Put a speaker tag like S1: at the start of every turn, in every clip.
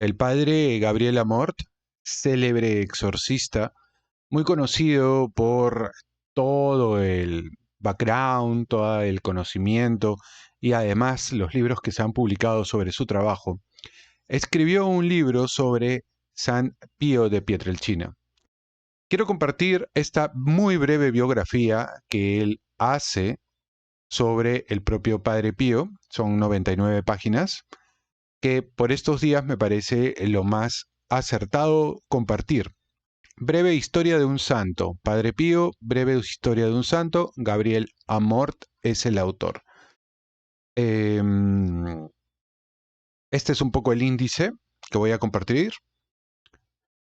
S1: El padre Gabriel Amort, célebre exorcista, muy conocido por todo el background, todo el conocimiento y además los libros que se han publicado sobre su trabajo, escribió un libro sobre San Pío de Pietrelcina. Quiero compartir esta muy breve biografía que él hace sobre el propio Padre Pío, son 99 páginas, que por estos días me parece lo más acertado compartir. Breve historia de un santo. Padre Pío, breve historia de un santo. Gabriel Amort es el autor. Este es un poco el índice que voy a compartir.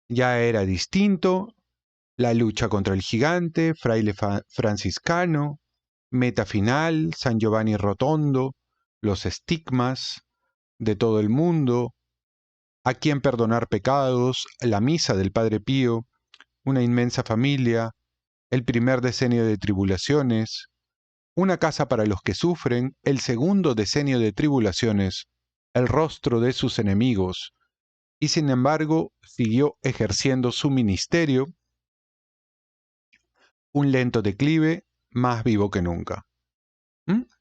S1: Ya era distinto. La lucha contra el gigante. Fraile franciscano. Meta final. San Giovanni Rotondo. Los estigmas de todo el mundo. A quién perdonar pecados. La misa del Padre Pío. Una inmensa familia. El primer decenio de tribulaciones. Una casa para los que sufren, el segundo decenio de tribulaciones, el rostro de sus enemigos, y sin embargo siguió ejerciendo su ministerio, un lento declive, más vivo que nunca.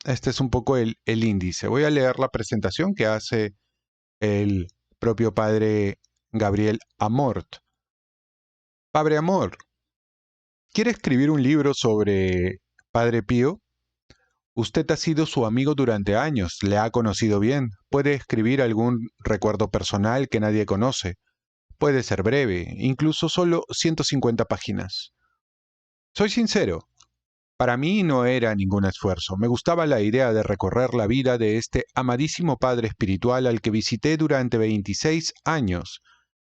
S1: Este es un poco el índice. Voy a leer la presentación que hace el propio padre Gabriel Amort. Padre Amort, ¿quiere escribir un libro sobre Padre Pío? Usted ha sido su amigo durante años, le ha conocido bien. Puede escribir algún recuerdo personal que nadie conoce. Puede ser breve, incluso solo 150 páginas. Soy sincero, para mí no era ningún esfuerzo. Me gustaba la idea de recorrer la vida de este amadísimo padre espiritual al que visité durante 26 años,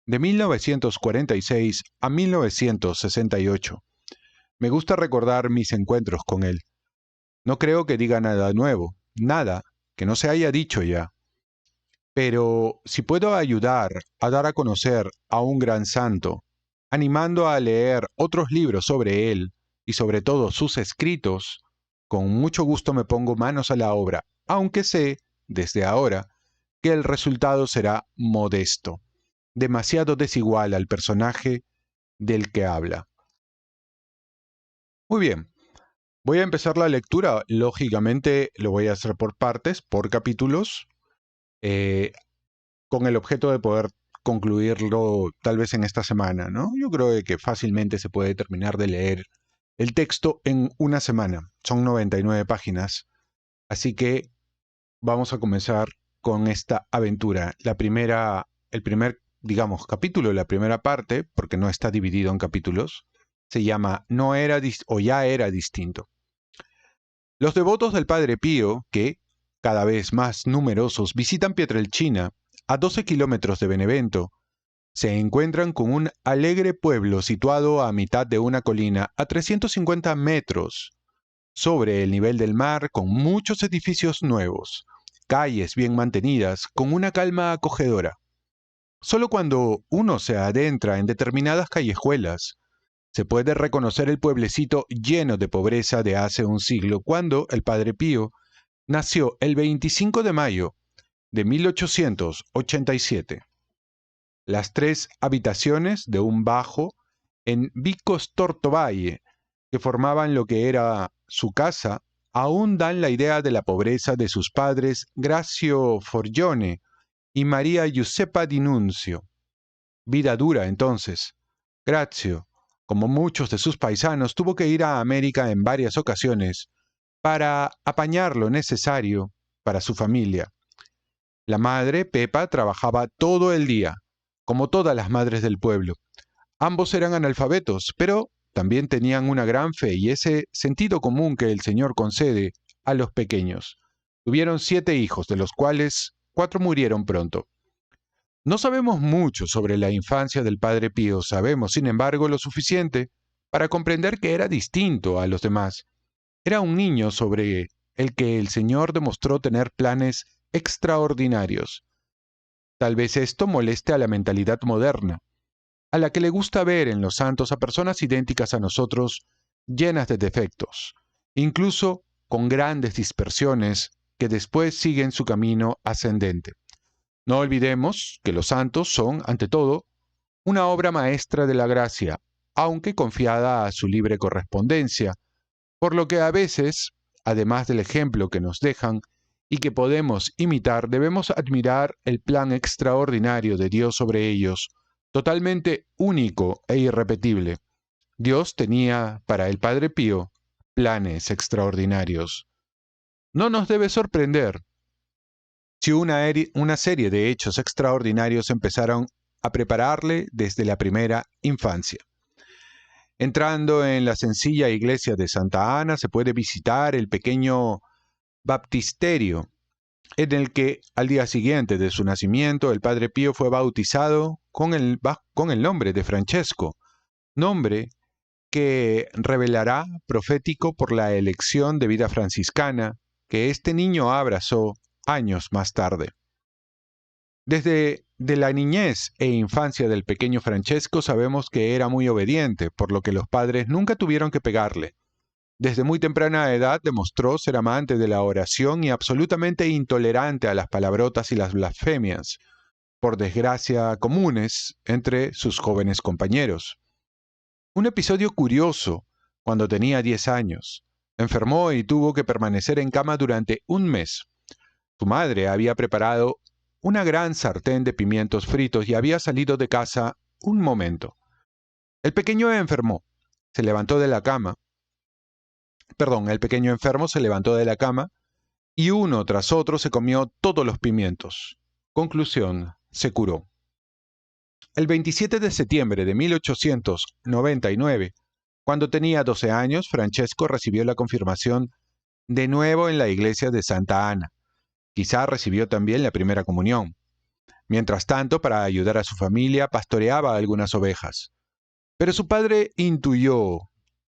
S1: de 1946 a 1968. Me gusta recordar mis encuentros con él. No creo que diga nada nuevo, nada que no se haya dicho ya. Pero si puedo ayudar a dar a conocer a un gran santo, animando a leer otros libros sobre él y sobre todo sus escritos, con mucho gusto me pongo manos a la obra, aunque sé, desde ahora, que el resultado será modesto, demasiado desigual al personaje del que habla. Muy bien. Voy a empezar la lectura, lógicamente lo voy a hacer por partes, por capítulos, eh, con el objeto de poder concluirlo tal vez en esta semana, ¿no? Yo creo que fácilmente se puede terminar de leer el texto en una semana. Son 99 páginas, así que vamos a comenzar con esta aventura. El primer, digamos, capítulo, la primera parte, porque no está dividido en capítulos, se llama No era o ya era distinto. Los devotos del Padre Pío, que, cada vez más numerosos, visitan Pietrelcina, a 12 kilómetros de Benevento, se encuentran con un alegre pueblo situado a mitad de una colina a 350 metros sobre el nivel del mar, con muchos edificios nuevos, calles bien mantenidas, con una calma acogedora. Solo cuando uno se adentra en determinadas callejuelas, se puede reconocer el pueblecito lleno de pobreza de hace un siglo, cuando el Padre Pío nació el 25 de mayo de 1887. Las 3 habitaciones de un bajo en Vicos Tortovalle, que formaban lo que era su casa, aún dan la idea de la pobreza de sus padres Gracio Forgione y María Giuseppa D'Annunzio. Vida dura entonces. Grazio, como muchos de sus paisanos, tuvo que ir a América en varias ocasiones para apañar lo necesario para su familia. La madre, Pepa, trabajaba todo el día, como todas las madres del pueblo. Ambos eran analfabetos, pero también tenían una gran fe y ese sentido común que el Señor concede a los pequeños. Tuvieron 7 hijos, de los cuales 4 murieron pronto. No sabemos mucho sobre la infancia del Padre Pío, sabemos, sin embargo, lo suficiente para comprender que era distinto a los demás. Era un niño sobre el que el Señor demostró tener planes extraordinarios. Tal vez esto moleste a la mentalidad moderna, a la que le gusta ver en los santos a personas idénticas a nosotros, llenas de defectos, incluso con grandes dispersiones que después siguen su camino ascendente. No olvidemos que los santos son, ante todo, una obra maestra de la gracia, aunque confiada a su libre correspondencia, por lo que a veces, además del ejemplo que nos dejan y que podemos imitar, debemos admirar el plan extraordinario de Dios sobre ellos, totalmente único e irrepetible. Dios tenía para el Padre Pío planes extraordinarios. No nos debe sorprender si una serie de hechos extraordinarios empezaron a prepararle desde la primera infancia. Entrando en la sencilla iglesia de Santa Ana se puede visitar el pequeño baptisterio, en el que al día siguiente de su nacimiento el Padre Pío fue bautizado con el nombre de Francesco, nombre que revelará profético por la elección de vida franciscana que este niño abrazó años más tarde. Desde la niñez e infancia del pequeño Francesco sabemos que era muy obediente, por lo que los padres nunca tuvieron que pegarle. Desde muy temprana edad demostró ser amante de la oración y absolutamente intolerante a las palabrotas y las blasfemias, por desgracia comunes entre sus jóvenes compañeros. Un episodio curioso, cuando tenía 10 años, enfermó y tuvo que permanecer en cama durante un mes. Su madre había preparado una gran sartén de pimientos fritos y había salido de casa un momento. El pequeño enfermo se levantó de la cama, el pequeño enfermo se levantó de la cama y uno tras otro se comió todos los pimientos. Conclusión, se curó. El 27 de septiembre de 1899, cuando tenía 12 años, Francesco recibió la confirmación de nuevo en la iglesia de Santa Ana. Quizá recibió también la primera comunión. Mientras tanto, para ayudar a su familia, pastoreaba algunas ovejas. Pero su padre intuyó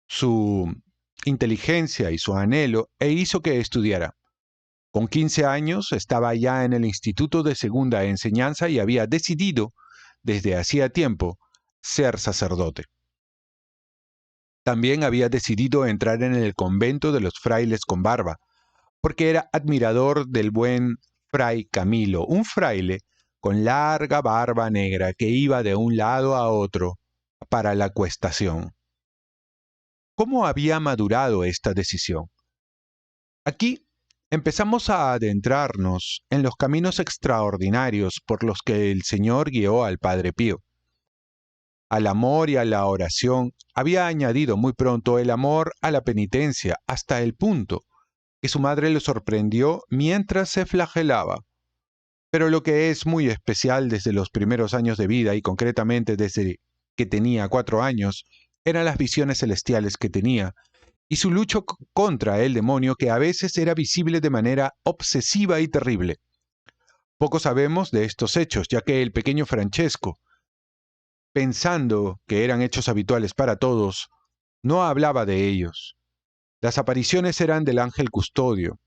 S1: su inteligencia y su anhelo e hizo que estudiara. Con 15 años estaba ya en el Instituto de Segunda Enseñanza y había decidido, desde hacía tiempo, ser sacerdote. También había decidido entrar en el convento de los frailes con barba, porque era admirador del buen fray Camilo, un fraile con larga barba negra que iba de un lado a otro para la cuestación. ¿Cómo había madurado esta decisión? Aquí empezamos a adentrarnos en los caminos extraordinarios por los que el Señor guió al Padre Pío. Al amor y a la oración había añadido muy pronto el amor a la penitencia, hasta el punto que su madre lo sorprendió mientras se flagelaba. Pero lo que es muy especial desde los primeros años de vida y concretamente desde que tenía 4 años, eran las visiones celestiales que tenía y su lucha contra el demonio que a veces era visible de manera obsesiva y terrible. Poco sabemos de estos hechos, ya que el pequeño Francesco, pensando que eran hechos habituales para todos, no hablaba de ellos. Las apariciones eran del ángel custodio,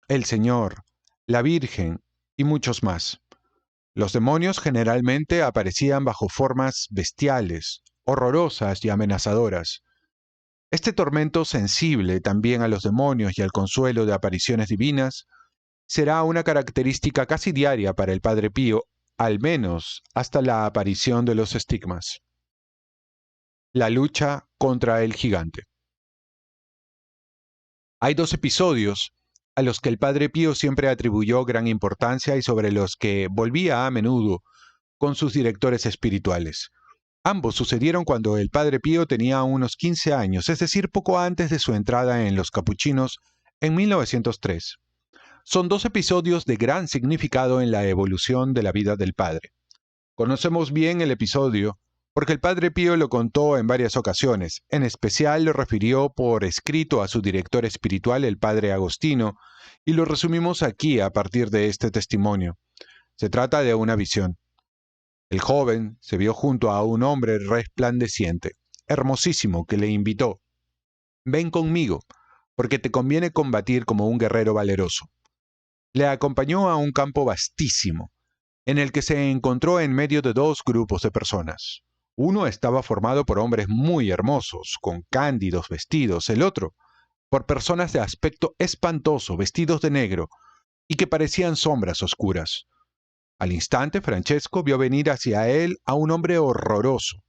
S1: el Señor, la Virgen y muchos más. Los demonios generalmente aparecían bajo formas bestiales, horrorosas y amenazadoras. Este tormento sensible también a los demonios y al consuelo de apariciones divinas será una característica casi diaria para el Padre Pío, al menos hasta la aparición de los estigmas. La lucha contra el gigante. Hay 2 episodios a los que el Padre Pío siempre atribuyó gran importancia y sobre los que volvía a menudo con sus directores espirituales. Ambos sucedieron cuando el Padre Pío tenía unos 15 años, es decir, poco antes de su entrada en los capuchinos en 1903. Son 2 episodios de gran significado en la evolución de la vida del Padre. Conocemos bien el episodio porque el Padre Pío lo contó en varias ocasiones, en especial lo refirió por escrito a su director espiritual, el Padre Agostino, y lo resumimos aquí a partir de este testimonio. Se trata de una visión. El joven se vio junto a un hombre resplandeciente, hermosísimo, que le invitó: «Ven conmigo, porque te conviene combatir como un guerrero valeroso». Le acompañó a un campo vastísimo, en el que se encontró en medio de 2 grupos de personas. Uno estaba formado por hombres muy hermosos, con cándidos vestidos; el otro, por personas de aspecto espantoso, vestidos de negro, y que parecían sombras oscuras. Al instante, Francesco vio venir hacia él a un hombre horroroso,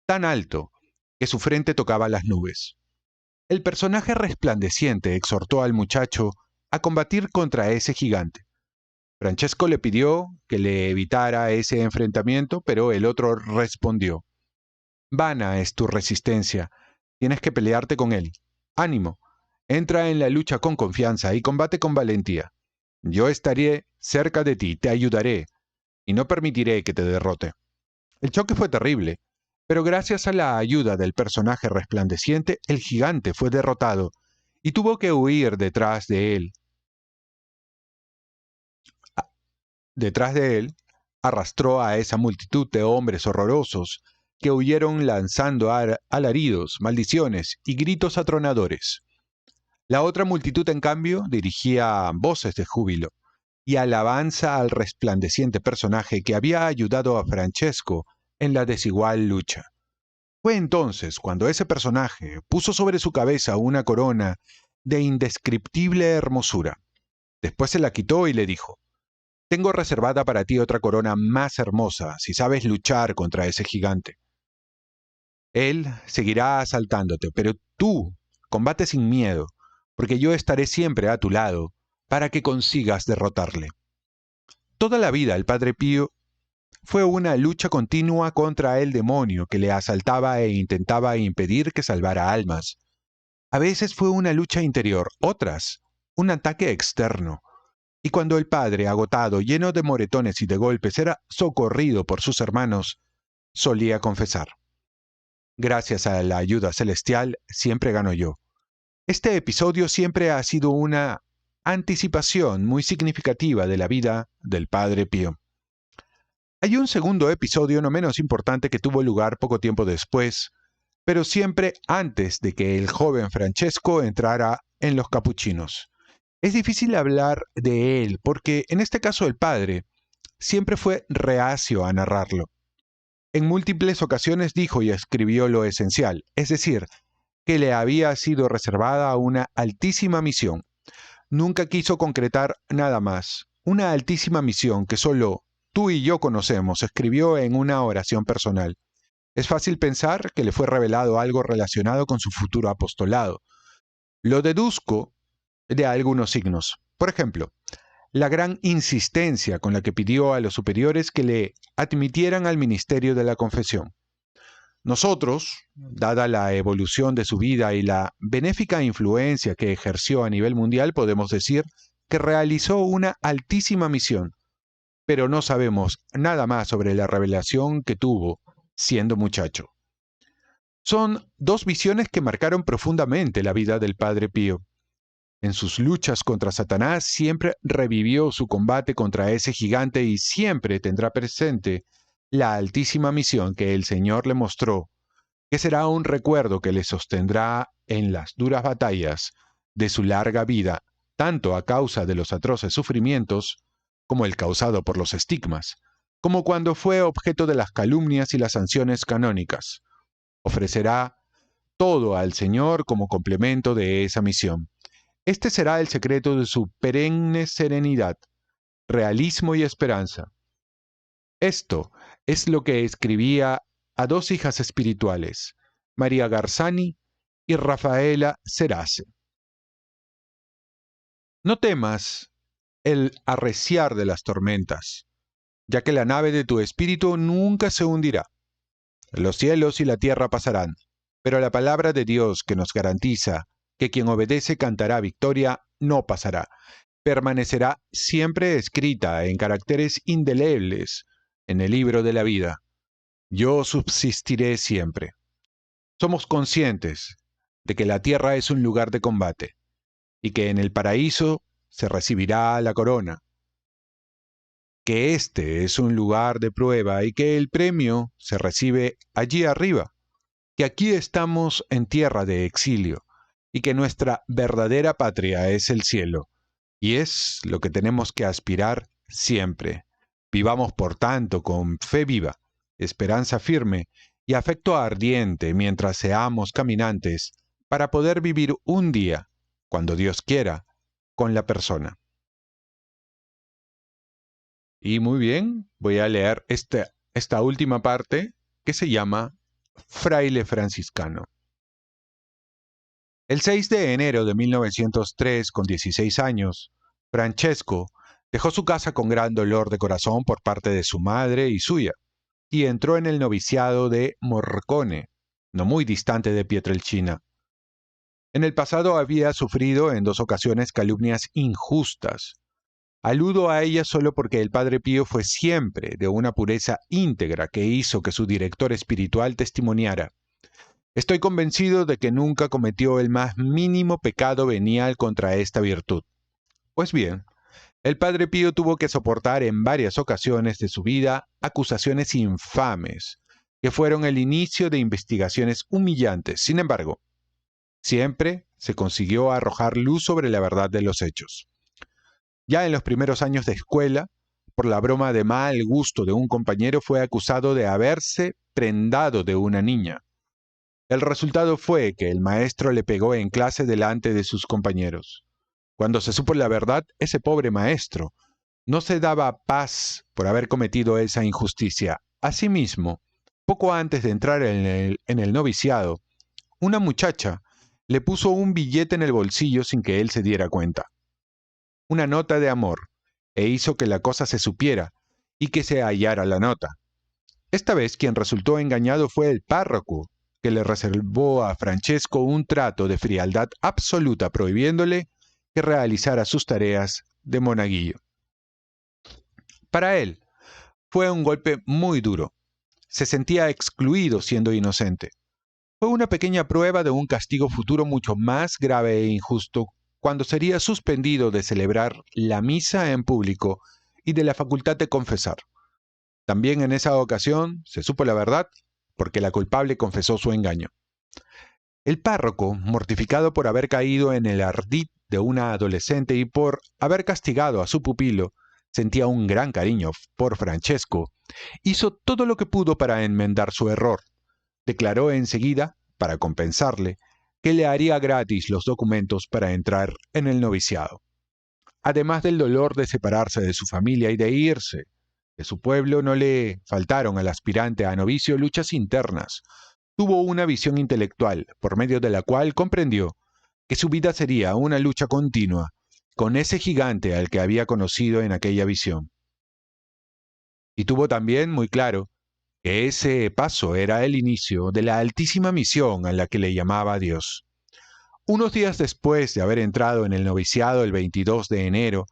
S1: tan alto que su frente tocaba las nubes. El personaje resplandeciente exhortó al muchacho a combatir contra ese gigante. Francesco le pidió que le evitara ese enfrentamiento, pero el otro respondió: Vana es tu resistencia, tienes que pelearte con él. Ánimo, entra en la lucha con confianza y combate con valentía. Yo estaré cerca de ti, te ayudaré, y no permitiré que te derrote. El choque fue terrible, pero gracias a la ayuda del personaje resplandeciente, el gigante fue derrotado y tuvo que huir detrás de él. Detrás de él, arrastró a esa multitud de hombres horrorosos que huyeron lanzando alaridos, maldiciones y gritos atronadores. La otra multitud, en cambio, dirigía voces de júbilo y alabanza al resplandeciente personaje que había ayudado a Francesco en la desigual lucha. Fue entonces cuando ese personaje puso sobre su cabeza una corona de indescriptible hermosura. Después se la quitó y le dijo: Tengo reservada para ti otra corona más hermosa si sabes luchar contra ese gigante. Él seguirá asaltándote, pero tú combate sin miedo, porque yo estaré siempre a tu lado para que consigas derrotarle. Toda la vida el Padre Pío fue una lucha continua contra el demonio que le asaltaba e intentaba impedir que salvara almas. A veces fue una lucha interior, otras un ataque externo. Y cuando el padre, agotado, lleno de moretones y de golpes, era socorrido por sus hermanos, solía confesar: Gracias a la ayuda celestial, siempre gano yo. Este episodio siempre ha sido una anticipación muy significativa de la vida del Padre Pío. Hay un segundo episodio no menos importante que tuvo lugar poco tiempo después, pero siempre antes de que el joven Francesco entrara en los capuchinos. Es difícil hablar de él porque en este caso el padre siempre fue reacio a narrarlo. En múltiples ocasiones dijo y escribió lo esencial, es decir, que le había sido reservada una altísima misión. Nunca quiso concretar nada más. Una altísima misión que solo tú y yo conocemos, escribió en una oración personal. Es fácil pensar que le fue revelado algo relacionado con su futuro apostolado. Lo deduzco de algunos signos. Por ejemplo, la gran insistencia con la que pidió a los superiores que le admitieran al ministerio de la confesión. Nosotros, dada la evolución de su vida y la benéfica influencia que ejerció a nivel mundial, podemos decir que realizó una altísima misión, pero no sabemos nada más sobre la revelación que tuvo siendo muchacho. Son dos visiones que marcaron profundamente la vida del Padre Pío. En sus luchas contra Satanás siempre revivió su combate contra ese gigante y siempre tendrá presente la altísima misión que el Señor le mostró, que será un recuerdo que le sostendrá en las duras batallas de su larga vida, tanto a causa de los atroces sufrimientos, como el causado por los estigmas, como cuando fue objeto de las calumnias y las sanciones canónicas. Ofrecerá todo al Señor como complemento de esa misión. Este será el secreto de su perenne serenidad, realismo y esperanza. Esto es lo que escribía a dos hijas espirituales, María Garzani y Rafaela Serace. No temas el arreciar de las tormentas, ya que la nave de tu espíritu nunca se hundirá. Los cielos y la tierra pasarán, pero la palabra de Dios que nos garantiza que quien obedece cantará victoria no pasará. Permanecerá siempre escrita en caracteres indelebles en el libro de la vida. Yo subsistiré siempre. Somos conscientes de que la tierra es un lugar de combate y que en el paraíso se recibirá la corona, que este es un lugar de prueba y que el premio se recibe allí arriba, que aquí estamos en tierra de exilio y que nuestra verdadera patria es el cielo, y es lo que tenemos que aspirar siempre. Vivamos, por tanto, con fe viva, esperanza firme y afecto ardiente mientras seamos caminantes para poder vivir un día, cuando Dios quiera, con la persona. Y muy bien, voy a leer esta última parte que se llama Fraile franciscano. El 6 de enero de 1903, con 16 años, Francesco dejó su casa con gran dolor de corazón por parte de su madre y suya, y entró en el noviciado de Morcone, no muy distante de Pietrelcina. En el pasado había sufrido en 2 ocasiones calumnias injustas. Aludo a ellas solo porque el Padre Pío fue siempre de una pureza íntegra que hizo que su director espiritual testimoniara: estoy convencido de que nunca cometió el más mínimo pecado venial contra esta virtud. Pues bien, el Padre Pío tuvo que soportar en varias ocasiones de su vida acusaciones infames, que fueron el inicio de investigaciones humillantes. Sin embargo, siempre se consiguió arrojar luz sobre la verdad de los hechos. Ya en los primeros años de escuela, por la broma de mal gusto de un compañero, fue acusado de haberse prendado de una niña. El resultado fue que el maestro le pegó en clase delante de sus compañeros. Cuando se supo la verdad, ese pobre maestro no se daba paz por haber cometido esa injusticia. Asimismo, poco antes de entrar en el noviciado, una muchacha le puso un billete en el bolsillo sin que él se diera cuenta. Una nota de amor, e hizo que la cosa se supiera y que se hallara la nota. Esta vez quien resultó engañado fue el párroco, que le reservó a Francesco un trato de frialdad absoluta, prohibiéndole que realizara sus tareas de monaguillo. Para él, fue un golpe muy duro. Se sentía excluido siendo inocente. Fue una pequeña prueba de un castigo futuro mucho más grave e injusto, cuando sería suspendido de celebrar la misa en público y de la facultad de confesar. También en esa ocasión se supo la verdad, porque la culpable confesó su engaño. El párroco, mortificado por haber caído en el ardid de una adolescente y por haber castigado a su pupilo, sentía un gran cariño por Francesco, hizo todo lo que pudo para enmendar su error. Declaró enseguida, para compensarle, que le haría gratis los documentos para entrar en el noviciado. Además del dolor de separarse de su familia y de irse de su pueblo, no le faltaron al aspirante a novicio luchas internas. Tuvo una visión intelectual, por medio de la cual comprendió que su vida sería una lucha continua con ese gigante al que había conocido en aquella visión. Y tuvo también muy claro que ese paso era el inicio de la altísima misión a la que le llamaba Dios. Unos días después de haber entrado en el noviciado el 22 de enero,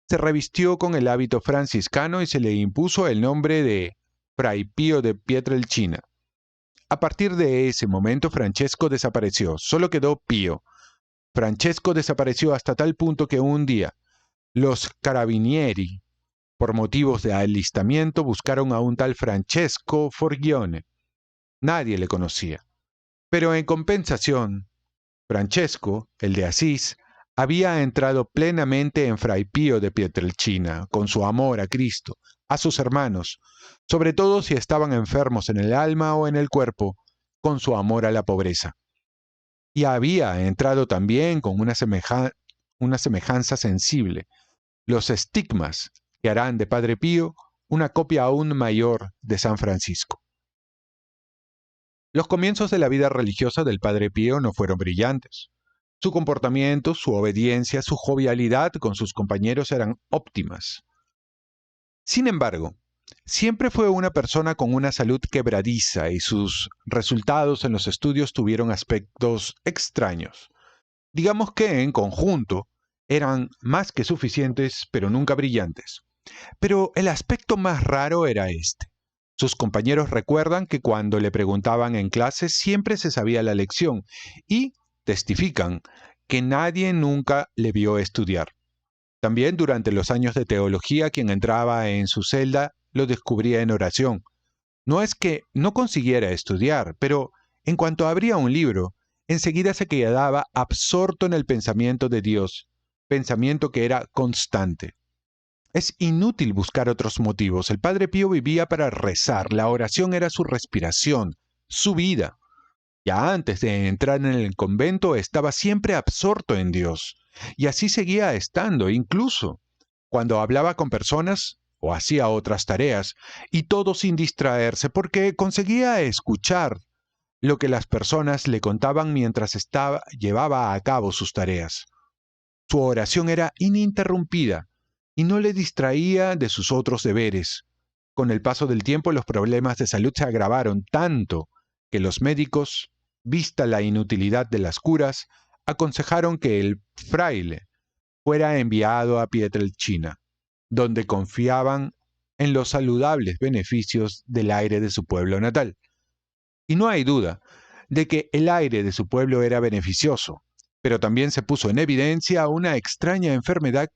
S1: se revistió con el hábito franciscano y se le impuso el nombre de Fray Pío de Pietrelcina. A partir de ese momento Francesco desapareció, solo quedó Pío. Francesco desapareció hasta tal punto que un día los carabinieri, por motivos de alistamiento, buscaron a un tal Francesco Forgione. Nadie le conocía. Pero en compensación, Francesco, el de Asís, había entrado plenamente en Fray Pío de Pietrelcina, con su amor a Cristo, a sus hermanos, sobre todo si estaban enfermos en el alma o en el cuerpo, con su amor a la pobreza. Y había entrado también con una semejanza sensible, los estigmas que harán de Padre Pío una copia aún mayor de San Francisco. Los comienzos de la vida religiosa del Padre Pío no fueron brillantes. Su comportamiento, su obediencia, su jovialidad con sus compañeros eran óptimas. Sin embargo, siempre fue una persona con una salud quebradiza y sus resultados en los estudios tuvieron aspectos extraños. Digamos que, en conjunto, eran más que suficientes, pero nunca brillantes. Pero el aspecto más raro era este. Sus compañeros recuerdan que cuando le preguntaban en clase siempre se sabía la lección y testifican que nadie nunca le vio estudiar. También durante los años de teología, quien entraba en su celda lo descubría en oración. No es que no consiguiera estudiar, pero en cuanto abría un libro, enseguida se quedaba absorto en el pensamiento de Dios, pensamiento que era constante. Es inútil buscar otros motivos. El Padre Pío vivía para rezar. La oración era su respiración, su vida. Ya antes de entrar en el convento estaba siempre absorto en Dios. Y así seguía estando, incluso cuando hablaba con personas o hacía otras tareas, y todo sin distraerse porque conseguía escuchar lo que las personas le contaban mientras llevaba a cabo sus tareas. Su oración era ininterrumpida y no le distraía de sus otros deberes. Con el paso del tiempo, los problemas de salud se agravaron tanto que los médicos, vista la inutilidad de las curas, aconsejaron que el fraile fuera enviado a Pietrelcina, donde confiaban en los saludables beneficios del aire de su pueblo natal. Y no hay duda de que el aire de su pueblo era beneficioso, pero también se puso en evidencia una extraña enfermedad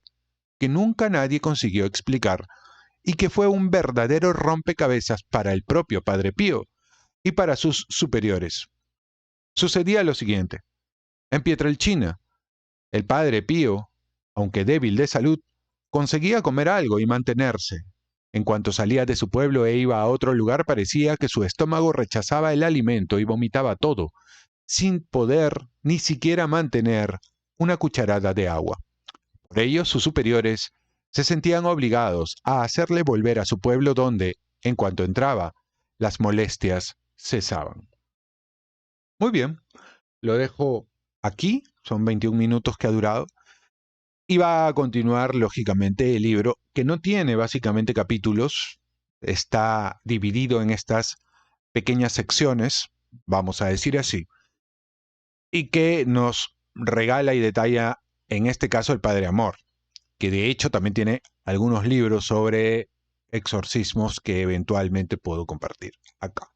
S1: que nunca nadie consiguió explicar y que fue un verdadero rompecabezas para el propio Padre Pío y para sus superiores. Sucedía lo siguiente. En Pietrelcina, el Padre Pío, aunque débil de salud, conseguía comer algo y mantenerse. En cuanto salía de su pueblo e iba a otro lugar, parecía que su estómago rechazaba el alimento y vomitaba todo, sin poder ni siquiera mantener una cucharada de agua. Por ello, sus superiores se sentían obligados a hacerle volver a su pueblo donde, en cuanto entraba, las molestias cesaban. Muy bien, lo dejo aquí, son 21 minutos que ha durado, y va a continuar, lógicamente, el libro, que no tiene básicamente capítulos, está dividido en estas pequeñas secciones, vamos a decir así, y que nos regala y detalla, en este caso, el Padre Amor, que de hecho también tiene algunos libros sobre exorcismos que eventualmente puedo compartir acá.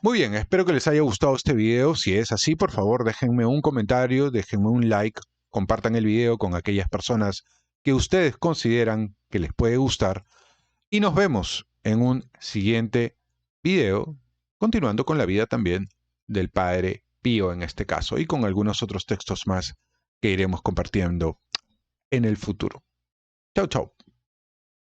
S1: Muy bien, espero que les haya gustado este video. Si es así, por favor, déjenme un comentario, déjenme un like, compartan el video con aquellas personas que ustedes consideran que les puede gustar. Y nos vemos en un siguiente video, continuando con la vida también del Padre Pío en este caso, y con algunos otros textos más que iremos compartiendo en el futuro. Chau, chau.